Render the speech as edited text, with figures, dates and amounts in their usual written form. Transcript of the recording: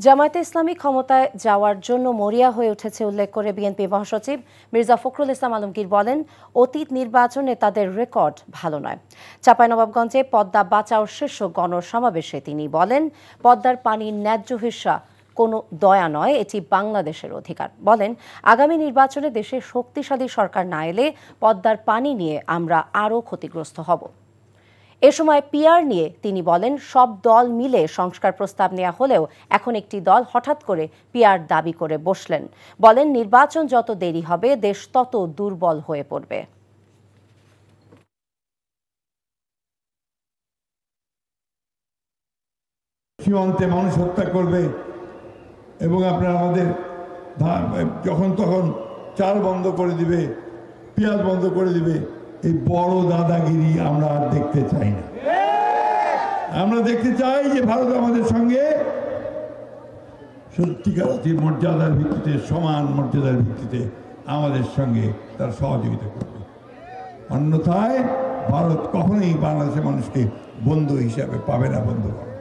জামায়াতে ইসলামী ক্ষমতায় যাওয়ার জন্য মরিয়া হয়ে উঠেছে উল্লেখ করে বিএনপি মহাসচিব মির্জা ফখরুল ইসলাম আলমগীর বলেন, অতীত নির্বাচনে তাদের রেকর্ড ভালো নয়। চাঁপাইনবাবগঞ্জে পদ্মা বাঁচাও শীর্ষক গণসমাবেশে তিনি বলেন, পদ্মার পানির ন্যায্য হিস্যা কোনো দয়া নয়, এটি বাংলাদেশের অধিকার। বলেন, আগামী নির্বাচনে দেশে শক্তিশালী সরকার না এলে পদ্মার পানি নিয়ে আমরা আরও ক্ষতিগ্রস্ত হব। এ সময় পিআর নিয়ে তিনি বলেন, সব দল মিলে সংস্কার প্রস্তাব নেওয়া হলেও এখন একটি দল হঠাৎ করে পিআর দাবি করে বসলেন। বলেন, নির্বাচন যত দেরি হবে দেশ তত দুর্বল হয়ে পড়বে। সীমান্তে মানুষ হত্যা করবে এবং আপনারা আমাদের যখন তখন চাল বন্ধ করে দিবে, পেঁয়াজ বন্ধ করে দিবে। এই বড় দাদাগিরি আমরা আর দেখতে চাই না। আমরা দেখতে চাই যে ভারত আমাদের সঙ্গে সত্যিকার মর্যাদার ভিত্তিতে, সমান মর্যাদার ভিত্তিতে আমাদের সঙ্গে তার সহযোগিতা করবে। অন্যথায় ভারত কখনোই বাংলাদেশের মানুষকে বন্ধু হিসাবে পাবে না, বন্ধু পাবে।